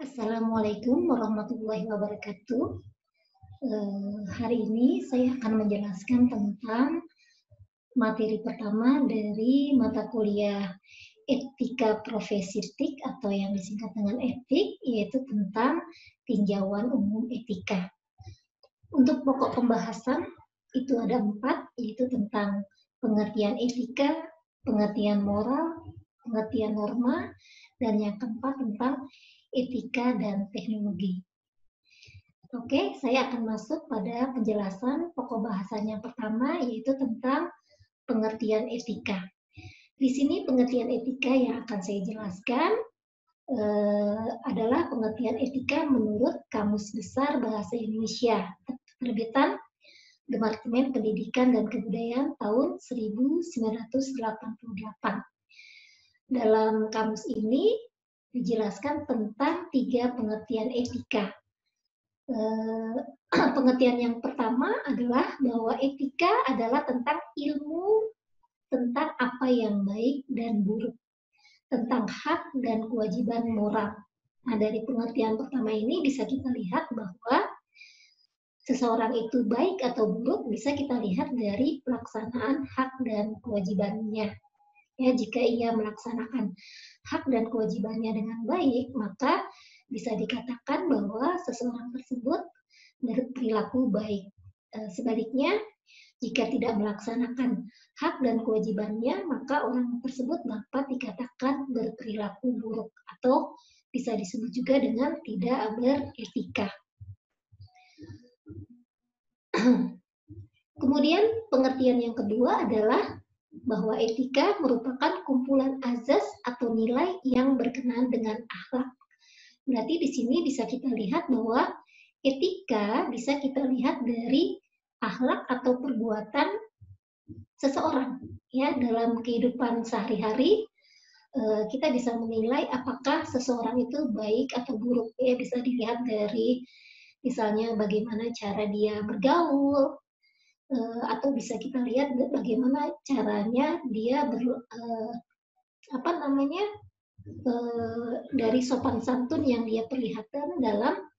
Assalamualaikum warahmatullahi wabarakatuh. Hari ini saya akan menjelaskan tentang materi pertama dari mata kuliah Etika Profesistik atau yang disingkat dengan etik, yaitu tentang tinjauan umum etika. Untuk pokok pembahasan itu ada 4, yaitu tentang pengertian etika, pengertian moral, pengertian norma, dan yang keempat tentang etika dan teknologi. Oke, saya akan masuk pada penjelasan pokok bahasan yang pertama, yaitu tentang pengertian etika. Di sini pengertian etika yang akan saya jelaskan adalah pengertian etika menurut Kamus Besar Bahasa Indonesia, terbitan Departemen Pendidikan dan Kebudayaan tahun 1988. Dalam kamus ini dijelaskan tentang 3 pengertian etika. Pengertian yang pertama adalah bahwa etika adalah tentang ilmu tentang apa yang baik dan buruk, tentang hak dan kewajiban moral. Nah, dari pengertian pertama ini bisa kita lihat bahwa seseorang itu baik atau buruk bisa kita lihat dari pelaksanaan hak dan kewajibannya. Ya, jika ia melaksanakan hak dan kewajibannya dengan baik, maka bisa dikatakan bahwa seseorang tersebut berperilaku baik. Sebaliknya, jika tidak melaksanakan hak dan kewajibannya, maka orang tersebut dapat dikatakan berperilaku buruk atau bisa disebut juga dengan tidak beretika. Kemudian pengertian yang kedua adalah bahwa etika merupakan kumpulan azas atau nilai yang berkenaan dengan akhlak. Berarti di sini bisa kita lihat bahwa etika bisa kita lihat dari akhlak atau perbuatan seseorang. Ya, dalam kehidupan sehari-hari kita bisa menilai apakah seseorang itu baik atau buruk. Ya, bisa dilihat dari misalnya bagaimana cara dia bergaul, atau bisa kita lihat bagaimana caranya dia dari sopan santun yang dia perlihatkan dalam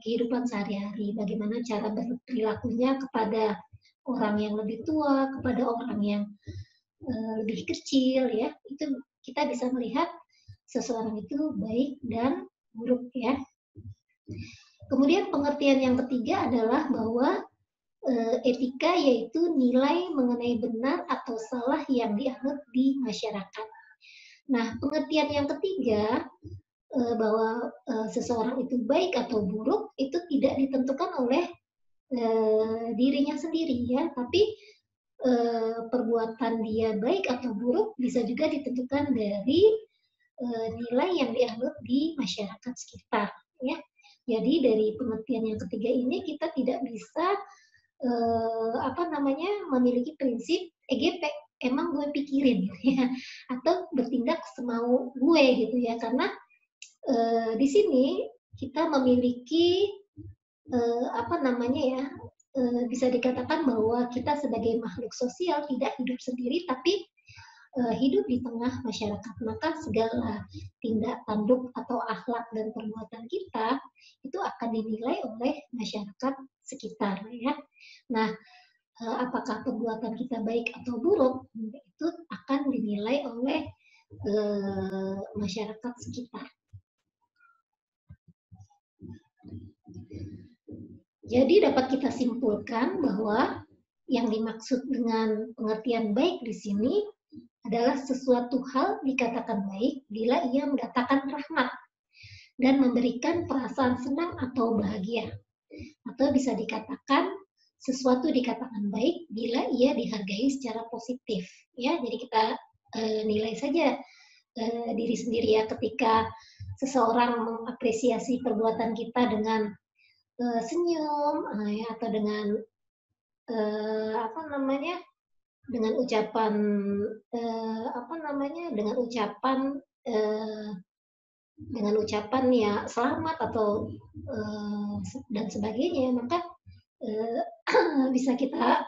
kehidupan sehari-hari, bagaimana cara berperilakunya kepada orang yang lebih tua, kepada orang yang lebih kecil, ya, itu kita bisa melihat seseorang itu baik dan buruk, ya. Kemudian pengertian yang ketiga adalah bahwa etika yaitu nilai mengenai benar atau salah yang dianut di masyarakat. Nah, pengertian yang ketiga bahwa seseorang itu baik atau buruk itu tidak ditentukan oleh dirinya sendiri, ya, tapi perbuatan dia baik atau buruk bisa juga ditentukan dari nilai yang dianut di masyarakat sekitar, ya. Jadi dari pengertian yang ketiga ini kita tidak bisa memiliki prinsip EGP, emang gue pikirin, ya, atau bertindak semau gue gitu, ya, karena di sini kita memiliki bisa dikatakan bahwa kita sebagai makhluk sosial tidak hidup sendiri tapi hidup di tengah masyarakat, maka segala tindak tanduk atau akhlak dan perbuatan kita itu akan dinilai oleh masyarakat sekitar, ya. Nah, apakah perbuatan kita baik atau buruk itu akan dinilai oleh masyarakat sekitar. Jadi dapat kita simpulkan bahwa yang dimaksud dengan pengertian baik di sini adalah sesuatu hal dikatakan baik bila ia mendatangkan rahmat dan memberikan perasaan senang atau bahagia. Atau bisa dikatakan sesuatu dikatakan baik bila ia dihargai secara positif. Ya, jadi kita nilai saja diri sendiri, ya, ketika seseorang mengapresiasi perbuatan kita dengan senyum, ya, atau dengan dengan ucapan dengan ucapan ya selamat atau dan sebagainya, maka bisa kita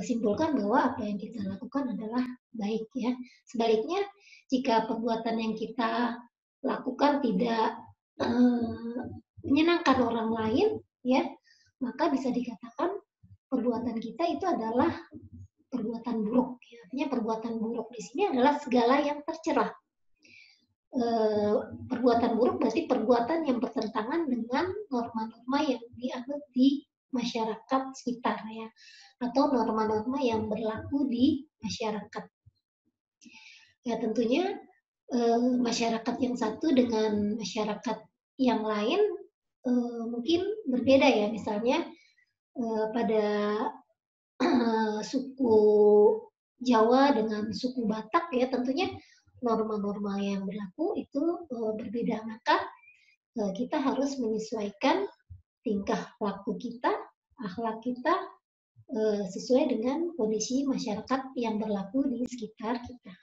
simpulkan bahwa apa yang kita lakukan adalah baik, ya. Sebaliknya, Jika perbuatan yang kita lakukan tidak menyenangkan orang lain, ya, maka bisa dikatakan perbuatan kita itu adalah perbuatan buruk. Ya. Artinya perbuatan buruk di sini adalah segala yang tercela. Perbuatan buruk berarti perbuatan yang bertentangan dengan norma-norma yang dianut di masyarakat sekitar, ya, atau norma-norma yang berlaku di masyarakat. Ya, tentunya masyarakat yang satu dengan masyarakat yang lain mungkin berbeda, ya. Misalnya pada suku Jawa dengan suku Batak, ya, tentunya norma-norma yang berlaku itu berbeda. Maka kita harus menyesuaikan tingkah laku kita, akhlak kita sesuai dengan kondisi masyarakat yang berlaku di sekitar kita.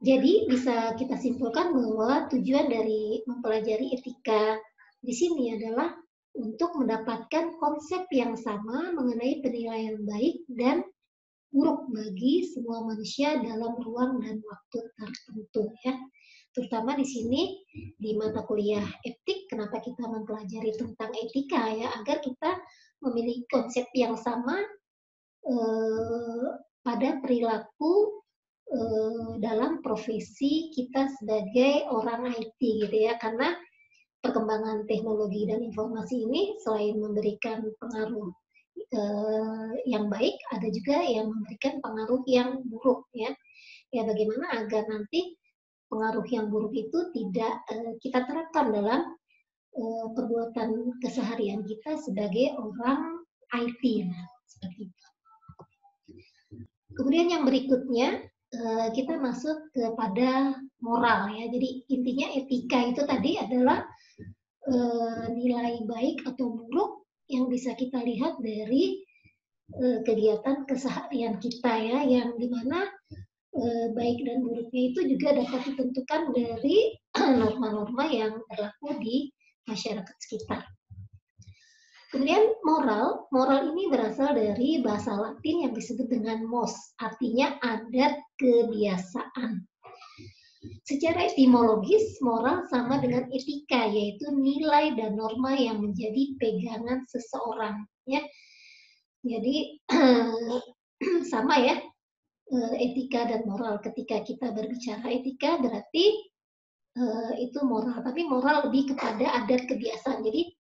Jadi bisa kita simpulkan bahwa tujuan dari mempelajari etika di sini adalah untuk mendapatkan konsep yang sama mengenai penilaian baik dan buruk bagi semua manusia dalam ruang dan waktu tertentu, ya. Terutama di sini di mata kuliah etik, kenapa kita mempelajari tentang etika, ya, agar kita memiliki konsep yang sama pada perilaku dalam profesi kita sebagai orang IT, gitu ya. Karena perkembangan teknologi dan informasi ini selain memberikan pengaruh yang baik, ada juga yang memberikan pengaruh yang buruk, ya. Ya, bagaimana agar nanti pengaruh yang buruk itu tidak kita terapkan dalam perbuatan keseharian kita sebagai orang IT, nah, seperti itu. Kemudian yang berikutnya kita masuk kepada moral, ya. Jadi intinya etika itu tadi adalah nilai baik atau buruk yang bisa kita lihat dari kegiatan keseharian kita, ya, yang dimana baik dan buruknya itu juga dapat ditentukan dari norma-norma yang berlaku di masyarakat sekitar. Kemudian moral ini berasal dari bahasa Latin yang disebut dengan mos, artinya adat kebiasaan. Secara etimologis, moral sama dengan etika, yaitu nilai dan norma yang menjadi pegangan seseorang, ya. Jadi sama, ya, etika dan moral. Ketika kita berbicara etika berarti itu moral, tapi moral lebih kepada adat kebiasaan. Jadi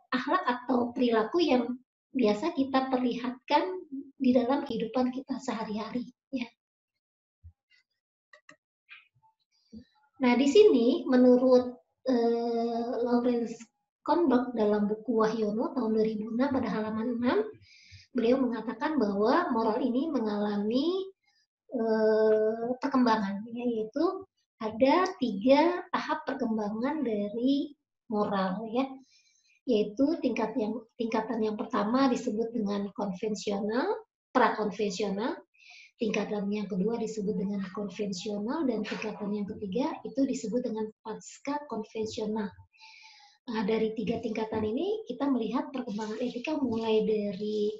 akhlak atau perilaku yang biasa kita perlihatkan di dalam kehidupan kita sehari-hari, ya. Nah, di sini menurut Lawrence Kohlberg dalam buku Wahyono tahun 2006 pada halaman 6, beliau mengatakan bahwa moral ini mengalami perkembangan, yaitu ada 3 tahap perkembangan dari moral, ya. Yaitu tingkatan yang pertama disebut dengan konvensional, prakonvensional, tingkatan yang kedua disebut dengan konvensional, dan tingkatan yang ketiga itu disebut dengan pasca konvensional. Nah, dari 3 tingkatan ini kita melihat perkembangan etika mulai dari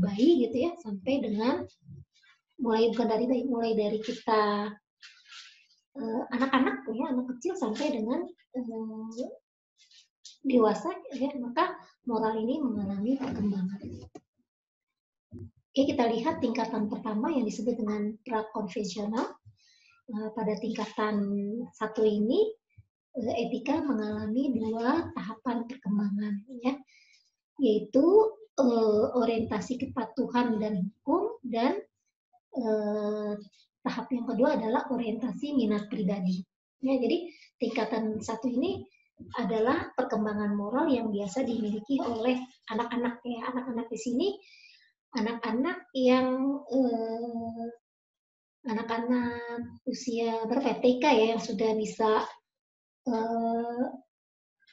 bayi, gitu ya, sampai dengan mulai dari kita anak-anak, ya, anak kecil sampai dengan dewasa, ya, maka moral ini mengalami perkembangan. Oke, kita lihat tingkatan pertama yang disebut dengan prakonvensional. Pada tingkatan 1 ini etika mengalami 2 tahapan perkembangan, ya, yaitu orientasi kepatuhan dan hukum, dan tahap yang kedua adalah orientasi minat pribadi. Ya, jadi tingkatan 1 ini adalah perkembangan moral yang biasa dimiliki oleh anak-anak, ya. Anak-anak di sini anak-anak yang anak-anak usia berapa, TK, ya, yang sudah bisa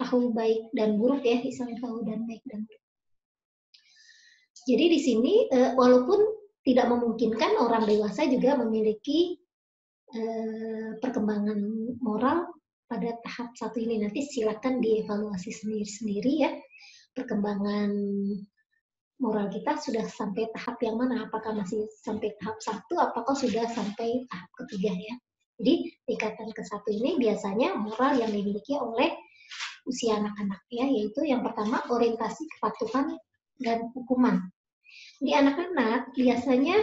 tahu baik dan buruk, ya, misalnya tahu dan baik dan buruk. Jadi di sini walaupun tidak memungkinkan orang dewasa juga memiliki perkembangan moral pada tahap 1 ini. Nanti silakan dievaluasi sendiri-sendiri, ya, perkembangan moral kita sudah sampai tahap yang mana, apakah masih sampai tahap 1, apakah sudah sampai tahap ketiga ya. Jadi tingkatan ke-1 ini biasanya moral yang dimiliki oleh usia anak-anak ya, yaitu yang pertama orientasi kepatuhan dan hukuman. Di anak-anak biasanya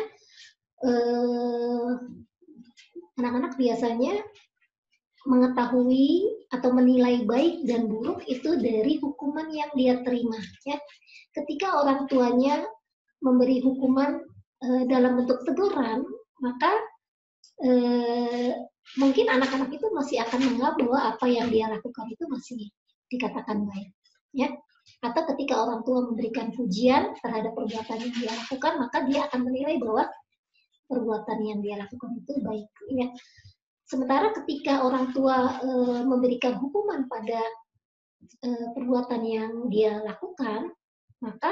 anak-anak biasanya mengetahui atau menilai baik dan buruk itu dari hukuman yang dia terima ya. Ketika orang tuanya memberi hukuman dalam bentuk teguran, maka mungkin anak-anak itu masih akan menganggap bahwa apa yang dia lakukan itu masih dikatakan baik ya. Atau ketika orang tua memberikan pujian terhadap perbuatan yang dia lakukan, maka dia akan menilai bahwa perbuatan yang dia lakukan itu baik ya. Sementara ketika orang tua memberikan hukuman pada perbuatan yang dia lakukan, maka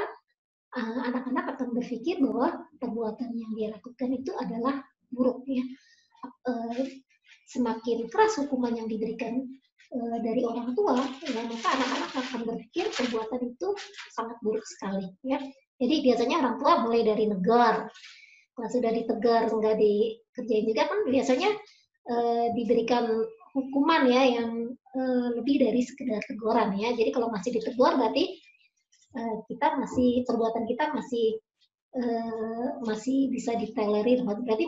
anak-anak akan berpikir bahwa perbuatan yang dia lakukan itu adalah buruk ya. Semakin keras hukuman yang diberikan dari orang tua, ya, maka anak-anak akan berpikir perbuatan itu sangat buruk sekali ya. Jadi biasanya orang tua mulai dari negar, kalau sudah ditegar nggak dikerjain juga kan biasanya diberikan hukuman ya yang lebih dari sekedar teguran ya. Jadi kalau masih ditegur berarti kita masih perbuatan kita masih bisa ditolerir, berarti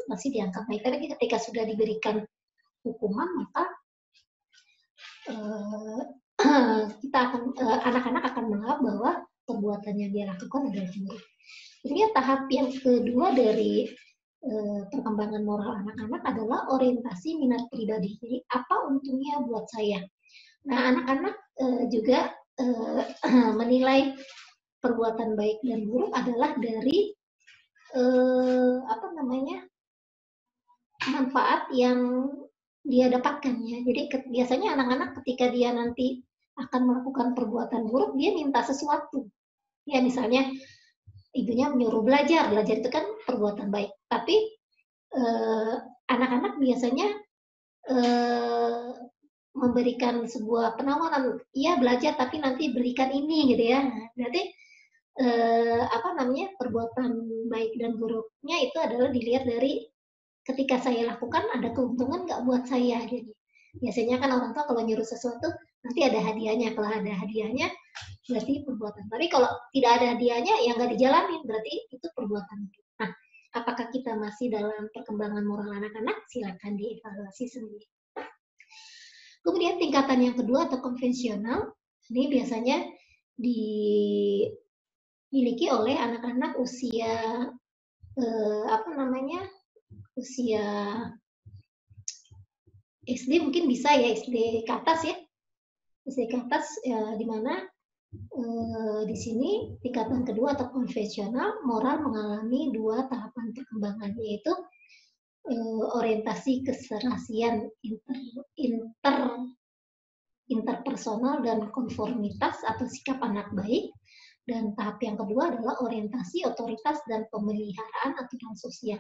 masih dianggap baik. Tapi ketika sudah diberikan hukuman maka kita akan anak-anak akan menganggap bahwa perbuatan yang dia lakukan adalah buruk. Kemudian tahap yang kedua dari perkembangan moral anak-anak adalah orientasi minat pribadi. Jadi apa untungnya buat saya? Nah, anak-anak juga menilai perbuatan baik dan buruk adalah dari manfaat yang dia dapatkan ya. Jadi biasanya anak-anak ketika dia nanti akan melakukan perbuatan buruk, dia minta sesuatu. Ya misalnya ibunya menyuruh belajar itu kan perbuatan baik. Tapi anak-anak biasanya memberikan sebuah penawaran, iya belajar tapi nanti belikan ini gitu ya. Nah, berarti perbuatan baik dan buruknya itu adalah dilihat dari ketika saya lakukan ada keuntungan nggak buat saya. Jadi biasanya kan orang tua kalau nyuruh sesuatu nanti ada hadiahnya. Kalau ada hadiahnya berarti perbuatan. Tapi kalau tidak ada hadiahnya ya nggak dijalanin, berarti itu perbuatan. Nah, apakah kita masih dalam perkembangan moral anak-anak? Silakan dievaluasi sendiri. Kemudian tingkatan yang kedua atau konvensional, ini biasanya dimiliki oleh anak-anak usia usia SD, mungkin bisa ya SD ke atas ya, SD ke atas di mana di sini tingkatan kedua atau konvensional moral mengalami dua tahapan perkembangan, yaitu orientasi keserasian interpersonal dan konformitas atau sikap anak baik, dan tahap yang kedua adalah orientasi otoritas dan pemeliharaan aturan sosial.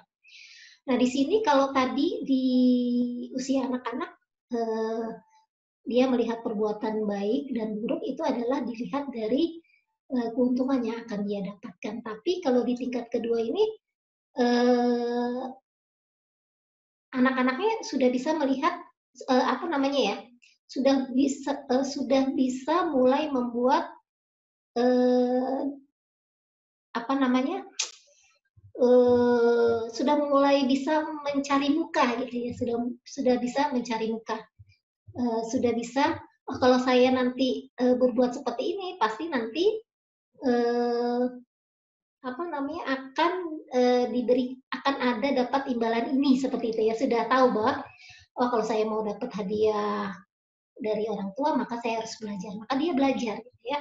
Nah, di sini kalau tadi di usia anak-anak dia melihat perbuatan baik dan buruk itu adalah dilihat dari keuntungan yang akan dia dapatkan. Tapi kalau di tingkat kedua ini anak-anaknya sudah bisa melihat sudah bisa mulai membuat sudah mulai bisa mencari muka gitu ya, sudah bisa mencari muka, sudah bisa kalau saya nanti berbuat seperti ini pasti nanti akan ada dapat imbalan ini, seperti itu ya. Sudah tahu bahwa kalau saya mau dapat hadiah dari orang tua maka saya harus belajar, maka dia belajar gitu ya.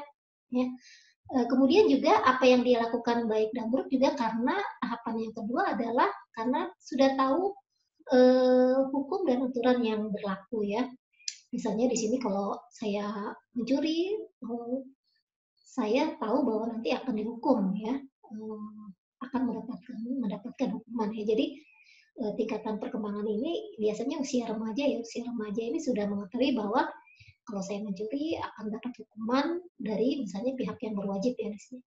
Kemudian juga apa yang dia lakukan baik dan buruk juga karena tahapan yang kedua adalah karena sudah tahu hukum dan aturan yang berlaku ya. Misalnya di sini kalau saya mencuri, saya tahu bahwa nanti akan dihukum ya, akan mendapatkan hukuman ya. Jadi tingkatan perkembangan ini biasanya usia remaja ya. Usia remaja ini sudah mengetahui bahwa kalau saya mencuri akan dapat hukuman dari misalnya pihak yang berwajib ya di sini.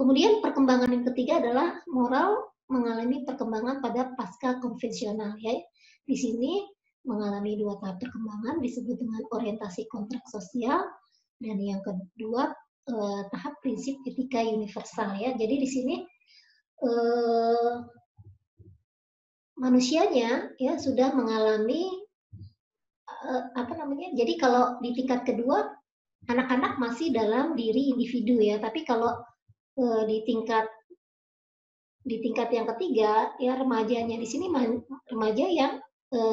Kemudian perkembangan yang ketiga adalah moral mengalami perkembangan pada pasca konvensional ya. Di sini mengalami dua tahap perkembangan disebut dengan orientasi kontrak sosial dan yang kedua tahap prinsip etika universal ya. Jadi di sini manusianya ya sudah mengalami apa namanya? Jadi kalau di tingkat kedua anak-anak masih dalam diri individu ya, tapi kalau di tingkat yang ketiga ya remajanya di sini remaja yang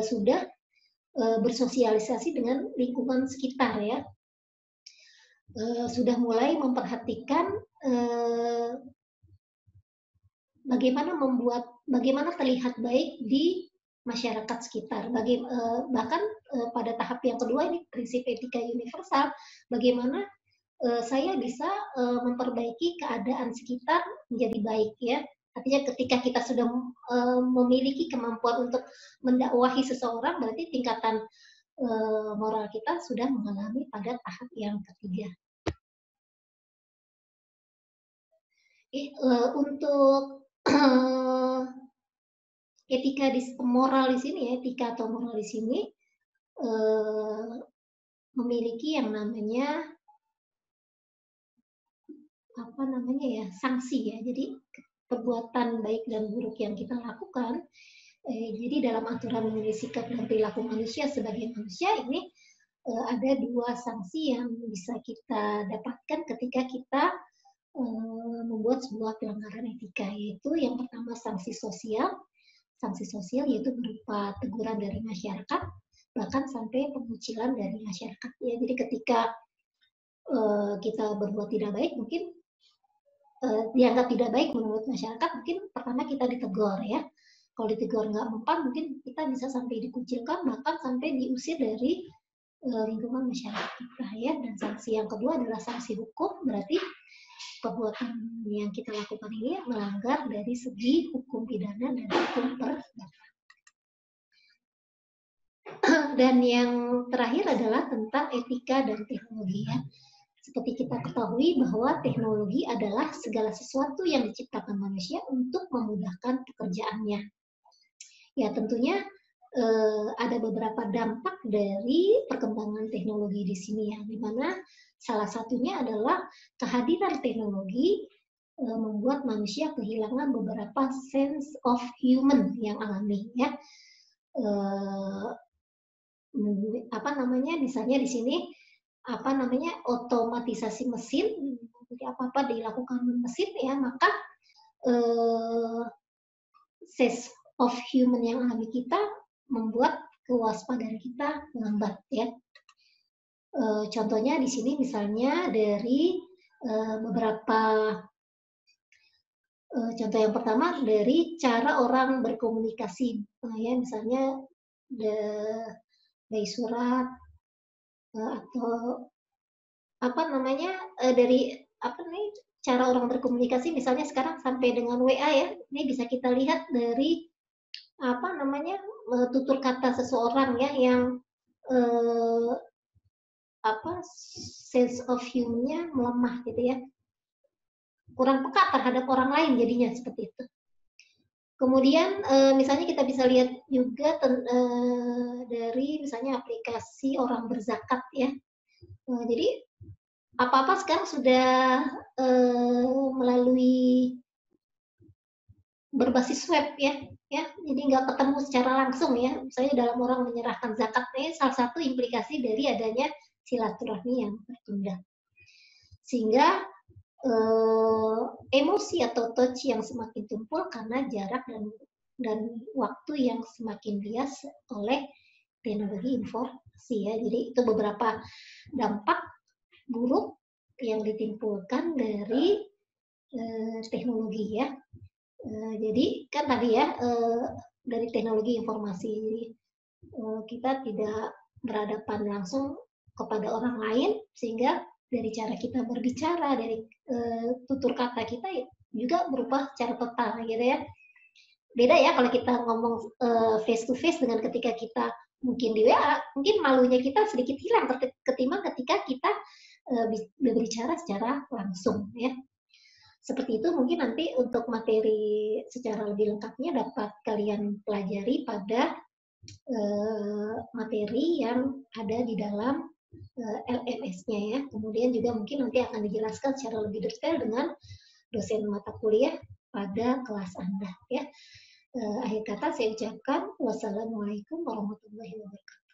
sudah bersosialisasi dengan lingkungan sekitar ya, sudah mulai memperhatikan bagaimana terlihat baik di masyarakat sekitar. Bahkan pada tahap yang kedua ini prinsip etika universal, bagaimana saya bisa memperbaiki keadaan sekitar menjadi baik ya. Artinya ketika kita sudah memiliki kemampuan untuk mendakwahi seseorang, berarti tingkatan moral kita sudah mengalami pada tahap yang ketiga. Untuk etika moral di sini ya, etika atau moral di sini memiliki yang namanya sanksi ya. Jadi perbuatan baik dan buruk yang kita lakukan, jadi dalam aturan mengenai sikap dan perilaku manusia sebagai manusia ini ada dua sanksi yang bisa kita dapatkan ketika kita membuat sebuah pelanggaran etika, yaitu yang pertama sanksi sosial. Sanksi sosial yaitu berupa teguran dari masyarakat, bahkan sampai pengucilan dari masyarakat. Ya, jadi ketika kita berbuat tidak baik, mungkin dianggap tidak baik menurut masyarakat, mungkin pertama kita ditegur ya. Kalau ditegur nggak mempan, mungkin kita bisa sampai dikucilkan, bahkan sampai diusir dari lingkungan masyarakat kita ya. Dan sanksi yang kedua adalah sanksi hukum, berarti perbuatan yang kita lakukan ini melanggar dari segi hukum pidana dan hukum perdata. Dan yang terakhir adalah tentang etika dan teknologi ya. Seperti kita ketahui bahwa teknologi adalah segala sesuatu yang diciptakan manusia untuk memudahkan pekerjaannya. Ya tentunya ada beberapa dampak dari perkembangan teknologi di sini ya, di mana salah satunya adalah kehadiran teknologi membuat manusia kehilangan beberapa sense of human yang alami ya. Misalnya di sini otomatisasi mesin, jadi apa-apa dilakukan mesin ya, maka sense of human yang alami kita membuat kewaspadaan kita lambat ya. Contohnya di sini misalnya dari beberapa contoh yang pertama dari cara orang berkomunikasi ya, misalnya dari surat atau dari cara orang berkomunikasi misalnya sekarang sampai dengan WA ya. Ini bisa kita lihat dari tutur kata seseorang ya yang sense of human-nya melemah gitu ya, kurang peka terhadap orang lain jadinya seperti itu. Kemudian misalnya kita bisa lihat juga dari misalnya aplikasi orang berzakat ya. Jadi apa-apa sekarang sudah melalui berbasis web ya, jadi nggak ketemu secara langsung ya. Misalnya dalam orang menyerahkan zakatnya, salah satu implikasi dari adanya silaturahmi yang tertunda, sehingga emosi atau touch yang semakin tumpul karena jarak dan waktu yang semakin bias oleh teknologi informasi ya. Jadi itu beberapa dampak buruk yang ditimbulkan dari teknologi ya. Jadi kan tadi ya dari teknologi informasi kita tidak berhadapan langsung kepada orang lain, sehingga dari cara kita berbicara, dari tutur kata kita juga berubah secara total gitu ya. Beda ya kalau kita ngomong face to face dengan ketika kita mungkin di WA, mungkin malunya kita sedikit hilang ketimbang ketika kita berbicara secara langsung ya. Seperti itu mungkin nanti untuk materi secara lebih lengkapnya dapat kalian pelajari pada materi yang ada di dalam LMS-nya ya. Kemudian juga mungkin nanti akan dijelaskan secara lebih detail dengan dosen mata kuliah pada kelas Anda ya. Akhir kata saya ucapkan wassalamualaikum warahmatullahi wabarakatuh.